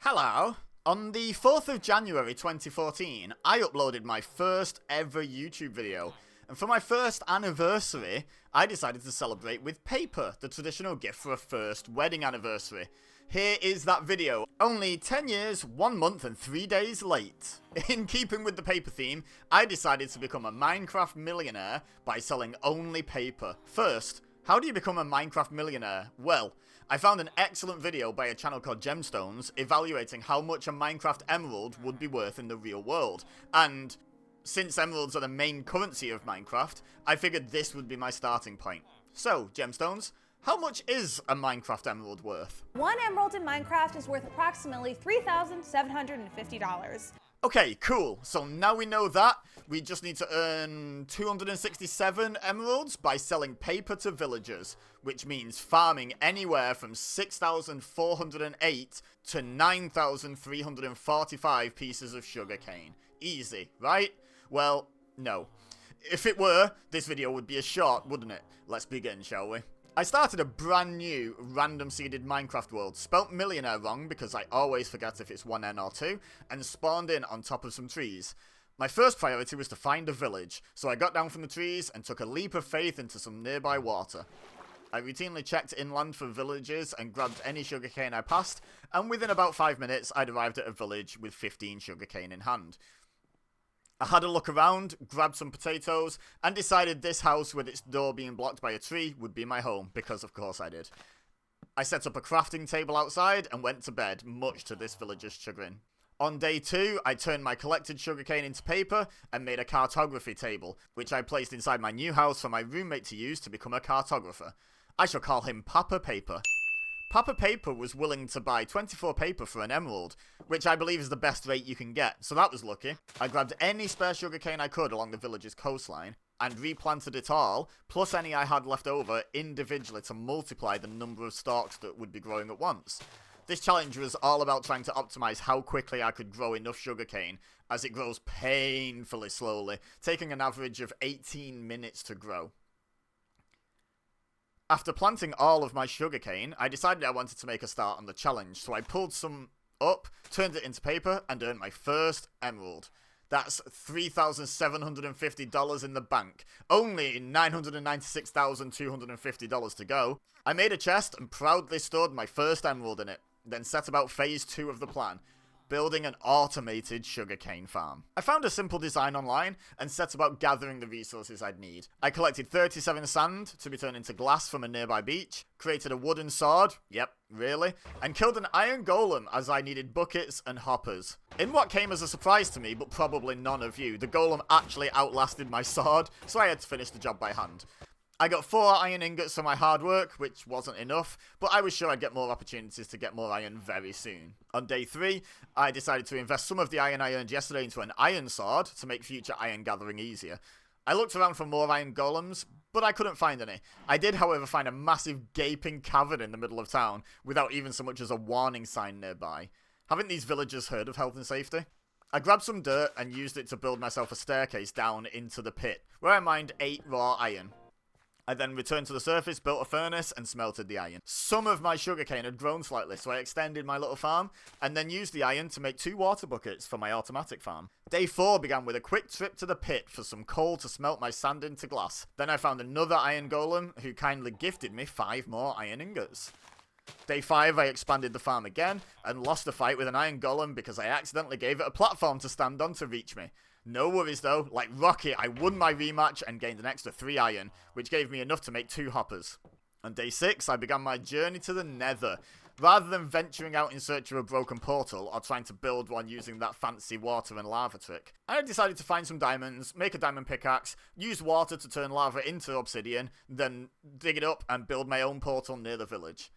Hello. On the 4th of January 2014, I uploaded my first ever YouTube video. And for my first anniversary, I decided to celebrate with paper, the traditional gift for a first wedding anniversary. Here is that video, only 10 years, 1 month and 3 days late. In keeping with the paper theme, I decided to become a Minecraft millionaire by selling only paper. First, how do you become a Minecraft millionaire? Well, I found an excellent video by a channel called Gemstones evaluating how much a Minecraft emerald would be worth in the real world. And since emeralds are the main currency of Minecraft, I figured this would be my starting point. So, Gemstones, how much is a Minecraft emerald worth? One emerald in Minecraft is worth approximately $3,750. Okay, cool. So now we know that, we just need to earn 267 emeralds by selling paper to villagers, which means farming anywhere from 6,408 to 9,345 pieces of sugarcane. Easy, right? Well, no. If it were, this video would be a short, wouldn't it? Let's begin, shall we? I started a brand new random seeded Minecraft world, spelt millionaire wrong because I always forget if it's one N or two, and spawned in on top of some trees. My first priority was to find a village, so I got down from the trees and took a leap of faith into some nearby water. I routinely checked inland for villages and grabbed any sugarcane I passed, and within about 5 minutes I'd arrived at a village with 15 sugarcane in hand. I had a look around, grabbed some potatoes, and decided this house with its door being blocked by a tree would be my home, because of course I did. I set up a crafting table outside and went to bed, much to this villager's chagrin. On day 2, I turned my collected sugarcane into paper and made a cartography table, which I placed inside my new house for my roommate to use to become a cartographer. I shall call him Papa Paper. Papa Paper was willing to buy 24 paper for an emerald, which I believe is the best rate you can get, so that was lucky. I grabbed any spare sugarcane I could along the village's coastline, and replanted it all, plus any I had left over, individually to multiply the number of stalks that would be growing at once. This challenge was all about trying to optimize how quickly I could grow enough sugarcane, as it grows painfully slowly, taking an average of 18 minutes to grow. After planting all of my sugarcane, I decided I wanted to make a start on the challenge, so I pulled some up, turned it into paper, and earned my first emerald. That's $3,750 in the bank. Only $996,250 to go. I made a chest and proudly stored my first emerald in it, then set about phase 2 of the plan. Building an automated sugarcane farm. I found a simple design online and set about gathering the resources I'd need. I collected 37 sand to be turned into glass from a nearby beach, created a wooden sword, yep, really, and killed an iron golem as I needed buckets and hoppers. In what came as a surprise to me, but probably none of you, the golem actually outlasted my sword, so I had to finish the job by hand. I got 4 iron ingots for my hard work, which wasn't enough, but I was sure I'd get more opportunities to get more iron very soon. On day 3, I decided to invest some of the iron I earned yesterday into an iron sword to make future iron gathering easier. I looked around for more iron golems, but I couldn't find any. I did, however, find a massive gaping cavern in the middle of town, without even so much as a warning sign nearby. Haven't these villagers heard of health and safety? I grabbed some dirt and used it to build myself a staircase down into the pit, where I mined 8 raw iron. I then returned to the surface, built a furnace, and smelted the iron. Some of my sugarcane had grown slightly, so I extended my little farm, and then used the iron to make 2 water buckets for my automatic farm. Day 4 began with a quick trip to the pit for some coal to smelt my sand into glass. Then I found another iron golem, who kindly gifted me 5 more iron ingots. Day 5 I expanded the farm again, and lost a fight with an iron golem because I accidentally gave it a platform to stand on to reach me. No worries though, like Rocky, I won my rematch and gained an extra 3 iron, which gave me enough to make 2 hoppers. On day 6, I began my journey to the Nether. Rather than venturing out in search of a broken portal, or trying to build one using that fancy water and lava trick, I decided to find some diamonds, make a diamond pickaxe, use water to turn lava into obsidian, then dig it up and build my own portal near the village.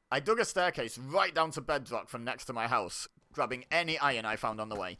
I dug a staircase right down to bedrock from next to my house, grabbing any iron I found on the way.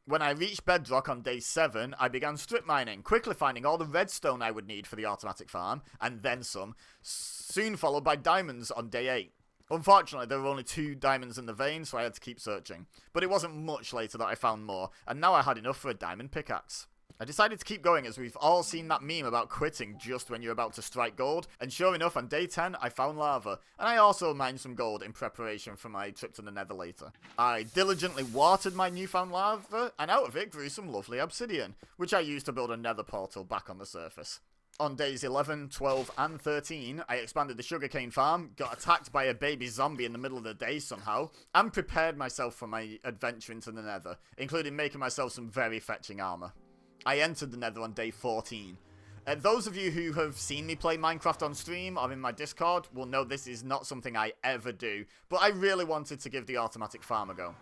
When I reached bedrock on day 7, I began strip mining, quickly finding all the redstone I would need for the automatic farm, and then some, soon followed by diamonds on day 8. Unfortunately, there were only 2 diamonds in the vein, so I had to keep searching. But it wasn't much later that I found more, and now I had enough for a diamond pickaxe. I decided to keep going as we've all seen that meme about quitting just when you're about to strike gold, and sure enough on day 10 I found lava, and I also mined some gold in preparation for my trip to the nether later. I diligently watered my newfound lava, and out of it grew some lovely obsidian, which I used to build a nether portal back on the surface. On days 11, 12, and 13, I expanded the sugarcane farm, got attacked by a baby zombie in the middle of the day somehow, and prepared myself for my adventure into the nether, including making myself some very fetching armor. I entered the nether on day 14. Those of you who have seen me play Minecraft on stream or in my Discord will know this is not something I ever do, but I really wanted to give the automatic farm a go.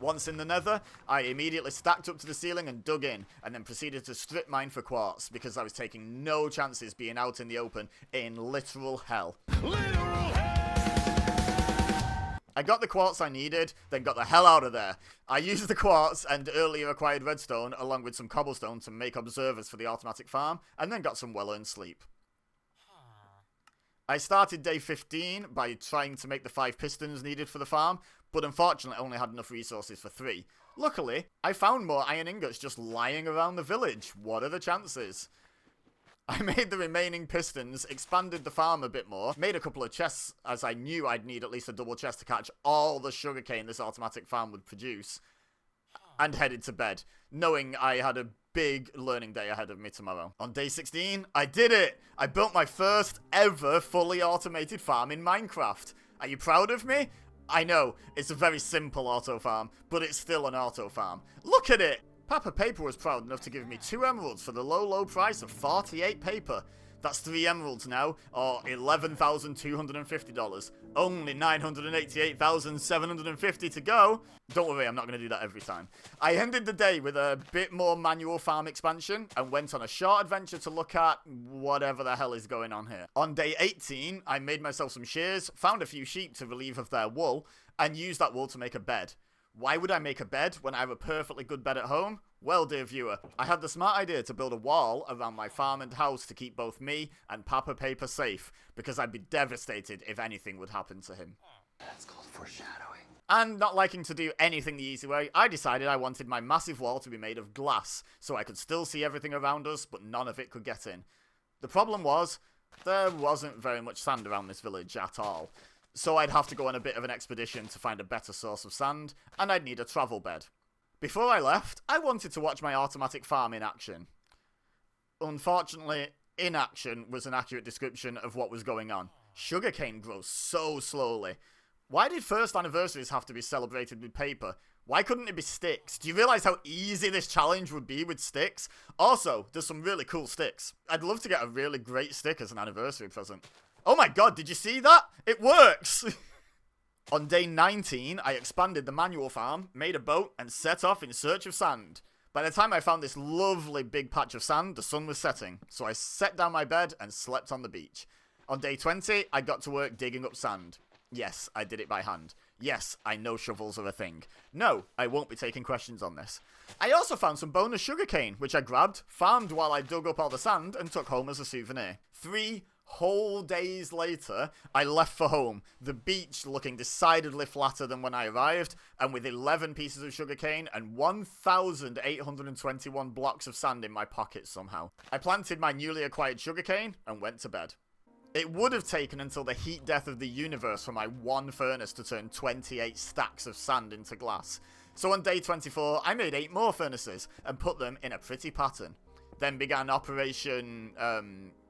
Once in the nether, I immediately stacked up to the ceiling and dug in, and then proceeded to strip mine for quartz, because I was taking no chances being out in the open in literal hell. I got the quartz I needed, then got the hell out of there. I used the quartz and earlier acquired redstone along with some cobblestone to make observers for the automatic farm, and then got some well-earned sleep. I started day 15 by trying to make the 5 pistons needed for the farm, but unfortunately only had enough resources for 3. Luckily, I found more iron ingots just lying around the village. What are the chances? I made the remaining pistons, expanded the farm a bit more, made a couple of chests as I knew I'd need at least a double chest to catch all the sugarcane this automatic farm would produce, and headed to bed, knowing I had a big learning day ahead of me tomorrow. On day 16, I did it! I built my first ever fully automated farm in Minecraft. Are you proud of me? I know, it's a very simple auto farm, but it's still an auto farm. Look at it! Papa Paper was proud enough to give me 2 emeralds for the low price of 48 paper. That's 3 emeralds now, or $11,250. Only 988,750 to go. Don't worry, I'm not going to do that every time. I ended the day with a bit more manual farm expansion and went on a short adventure to look at whatever the hell is going on here. On day 18, I made myself some shears, found a few sheep to relieve of their wool, and used that wool to make a bed. Why would I make a bed when I have a perfectly good bed at home? Well, dear viewer, I had the smart idea to build a wall around my farm and house to keep both me and Papa Paper safe, because I'd be devastated if anything would happen to him. That's called foreshadowing. And not liking to do anything the easy way, I decided I wanted my massive wall to be made of glass, so I could still see everything around us, but none of it could get in. The problem was, there wasn't very much sand around this village at all. So I'd have to go on a bit of an expedition to find a better source of sand, and I'd need a travel bed. Before I left, I wanted to watch my automatic farm in action. Unfortunately, inaction was an accurate description of what was going on. Sugarcane grows so slowly. Why did first anniversaries have to be celebrated with paper? Why couldn't it be sticks? Do you realise how easy this challenge would be with sticks? Also, there's some really cool sticks. I'd love to get a really great stick as an anniversary present. Oh my god, did you see that? It works! On day 19, I expanded the manual farm, made a boat, and set off in search of sand. By the time I found this lovely big patch of sand, the sun was setting, so I set down my bed and slept on the beach. On day 20, I got to work digging up sand. Yes, I did it by hand. Yes, I know shovels are a thing. No, I won't be taking questions on this. I also found some bonus sugarcane, which I grabbed, farmed while I dug up all the sand, and took home as a souvenir. 3 whole days later, I left for home, the beach looking decidedly flatter than when I arrived, and with 11 pieces of sugarcane and 1,821 blocks of sand in my pocket somehow. I planted my newly acquired sugarcane and went to bed. It would have taken until the heat death of the universe for my 1 furnace to turn 28 stacks of sand into glass. So on day 24, I made 8 more furnaces and put them in a pretty pattern. Then began Operation,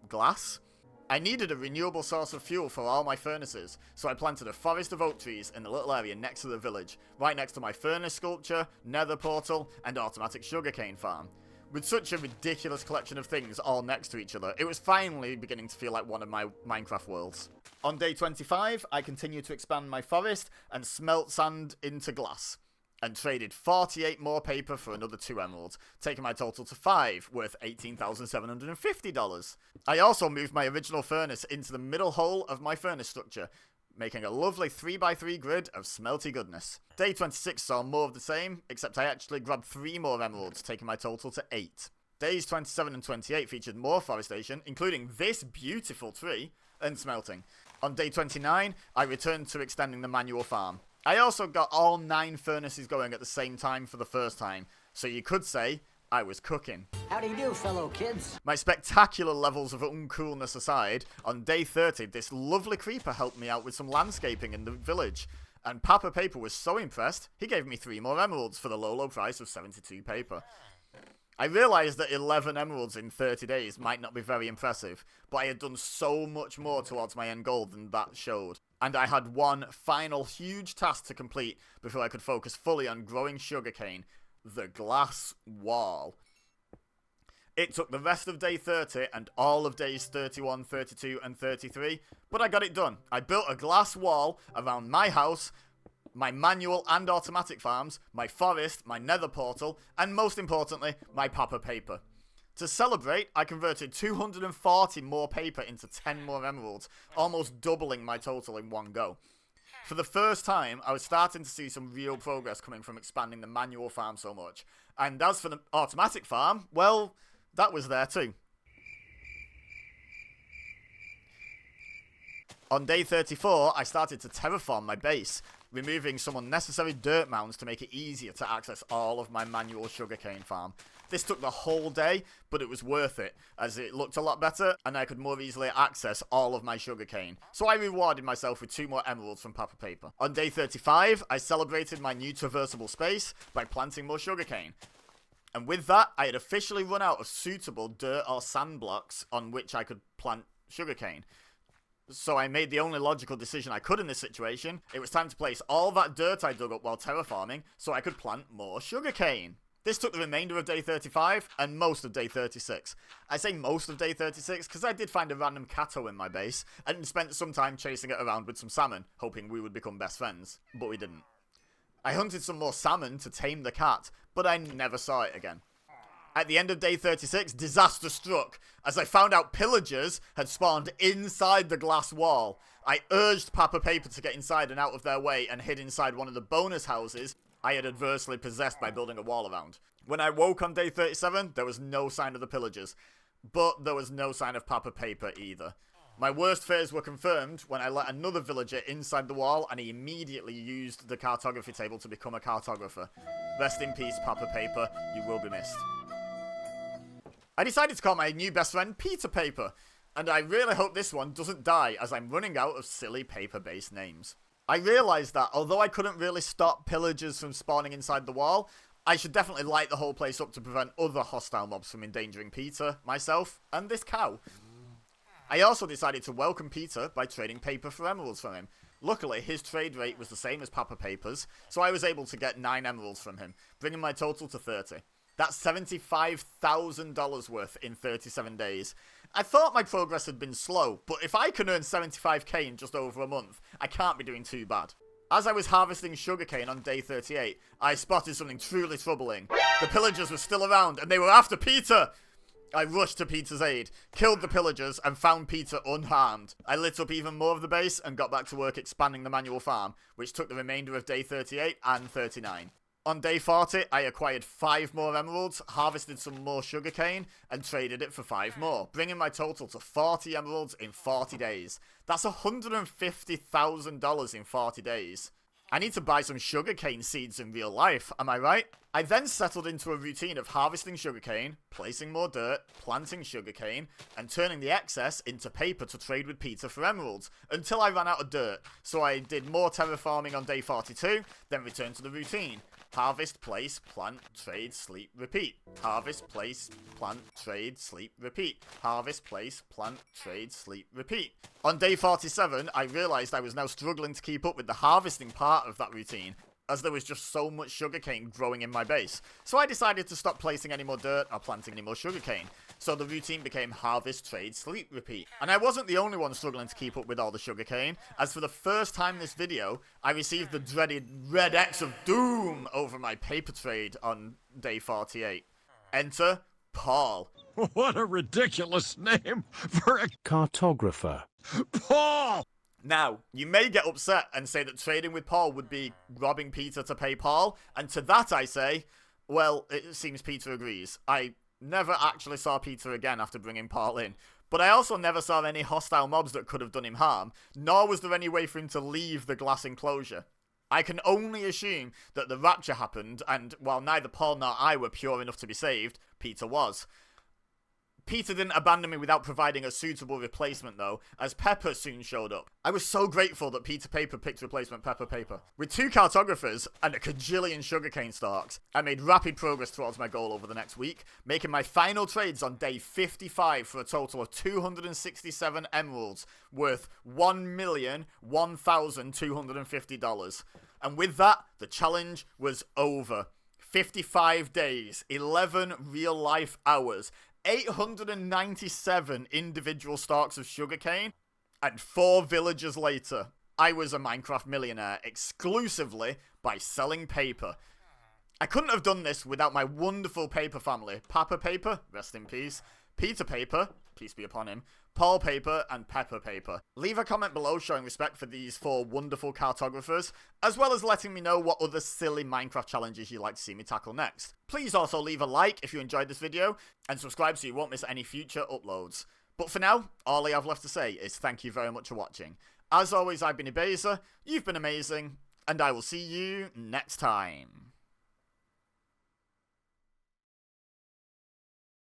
Glass. I needed a renewable source of fuel for all my furnaces, so I planted a forest of oak trees in the little area next to the village, right next to my furnace sculpture, nether portal, and automatic sugarcane farm. With such a ridiculous collection of things all next to each other, it was finally beginning to feel like one of my Minecraft worlds. On day 25, I continued to expand my forest and smelt sand into glass, and traded 48 more paper for another 2 emeralds, taking my total to 5, worth $18,750. I also moved my original furnace into the middle hole of my furnace structure, making a lovely 3x3 grid of smelty goodness. Day 26 saw more of the same, except I actually grabbed 3 more emeralds, taking my total to 8. Days 27 and 28 featured more forestation, including this beautiful tree, and smelting. On day 29, I returned to extending the manual farm. I also got all 9 furnaces going at the same time for the first time, so you could say I was cooking. How do you do, fellow kids? My spectacular levels of uncoolness aside, on day 30, this lovely creeper helped me out with some landscaping in the village. And Papa Paper was so impressed, he gave me 3 more emeralds for the low price of 72 paper. I realised that 11 emeralds in 30 days might not be very impressive, but I had done so much more towards my end goal than that showed. And I had one final huge task to complete before I could focus fully on growing sugarcane, the glass wall. It took the rest of day 30 and all of days 31, 32 and 33, but I got it done. I built a glass wall around my house, my manual and automatic farms, my forest, my nether portal, and most importantly, my Papa Paper. To celebrate, I converted 240 more paper into 10 more emeralds, almost doubling my total in one go. For the first time, I was starting to see some real progress coming from expanding the manual farm so much. And as for the automatic farm, well, that was there too. On day 34, I started to terraform my base, removing some unnecessary dirt mounds to make it easier to access all of my manual sugarcane farm. This took the whole day, but it was worth it, as it looked a lot better, and I could more easily access all of my sugarcane. So I rewarded myself with 2 more emeralds from Papa Paper. On day 35, I celebrated my new traversable space by planting more sugarcane. And with that, I had officially run out of suitable dirt or sand blocks on which I could plant sugarcane. So I made the only logical decision I could in this situation. It was time to place all that dirt I dug up while terraforming so I could plant more sugarcane. This took the remainder of day 35 and most of day 36. I say most of day 36 because I did find a random catto in my base and spent some time chasing it around with some salmon, hoping we would become best friends, but we didn't. I hunted some more salmon to tame the cat, but I never saw it again. At the end of day 36, disaster struck, as I found out pillagers had spawned inside the glass wall. I urged Papa Paper to get inside and out of their way and hid inside one of the bonus houses I had adversely possessed by building a wall around. When I woke on day 37, there was no sign of the pillagers, but there was no sign of Papa Paper either. My worst fears were confirmed when I let another villager inside the wall and he immediately used the cartography table to become a cartographer. Rest in peace, Papa Paper, you will be missed. I decided to call my new best friend Peter Paper, and I really hope this one doesn't die as I'm running out of silly paper-based names. I realised that although I couldn't really stop pillagers from spawning inside the wall, I should definitely light the whole place up to prevent other hostile mobs from endangering Peter, myself, and this cow. I also decided to welcome Peter by trading paper for emeralds from him. Luckily, his trade rate was the same as Papa Paper's, so I was able to get 9 emeralds from him, bringing my total to 30. That's $75,000 worth in 37 days. I thought my progress had been slow, but if I can earn 75k in just over a month, I can't be doing too bad. As I was harvesting sugarcane on day 38, I spotted something truly troubling. The pillagers were still around, and they were after Peter! I rushed to Peter's aid, killed the pillagers, and found Peter unharmed. I lit up even more of the base and got back to work expanding the manual farm, which took the remainder of day 38 and 39. On day 40, I acquired 5 more emeralds, harvested some more sugarcane, and traded it for 5 more, bringing my total to 40 emeralds in 40 days. That's $150,000 in 40 days. I need to buy some sugarcane seeds in real life, am I right? I then settled into a routine of harvesting sugarcane, placing more dirt, planting sugarcane, and turning the excess into paper to trade with Peter for emeralds, until I ran out of dirt. So I did more terraforming on day 42, then returned to the routine. Harvest, place, plant, trade, sleep, repeat. Harvest, place, plant, trade, sleep, repeat. Harvest, place, plant, trade, sleep, repeat. On day 47, I realised I was now struggling to keep up with the harvesting part of that routine, as there was just so much sugarcane growing in my base. So I decided to stop placing any more dirt or planting any more sugarcane. So the routine became harvest, trade, sleep, repeat. And I wasn't the only one struggling to keep up with all the sugarcane, as for the first time this video, I received the dreaded red X of doom over my paper trade on day 48. Enter Paul. What a ridiculous name for a cartographer. Paul! Now, you may get upset and say that trading with Paul would be robbing Peter to pay Paul, and to that I say, well, it seems Peter agrees. I never actually saw Peter again after bringing Paul in, but I also never saw any hostile mobs that could have done him harm, nor was there any way for him to leave the glass enclosure. I can only assume that the rapture happened, and while neither Paul nor I were pure enough to be saved, Peter was. Peter didn't abandon me without providing a suitable replacement though, as Pepper soon showed up. I was so grateful that Peter Paper picked replacement Pepper Paper. With 2 cartographers and a cajillion sugarcane stalks, I made rapid progress towards my goal over the next week, making my final trades on day 55 for a total of 267 emeralds, worth $1,001,250. And with that, the challenge was over. 55 days, 11 real-life hours, 897 individual stalks of sugarcane, and 4 villagers later, I was a Minecraft millionaire exclusively by selling paper. I couldn't have done this without my wonderful paper family, Papa Paper, rest in peace, Peter Paper, peace be upon him, Paul Paper, and Pepper Paper. Leave a comment below showing respect for these 4 wonderful cartographers, as well as letting me know what other silly Minecraft challenges you'd like to see me tackle next. Please also leave a like if you enjoyed this video, and subscribe so you won't miss any future uploads. But for now, all I have left to say is thank you very much for watching. As always, I've been EBEZA, you've been amazing, and I will see you next time.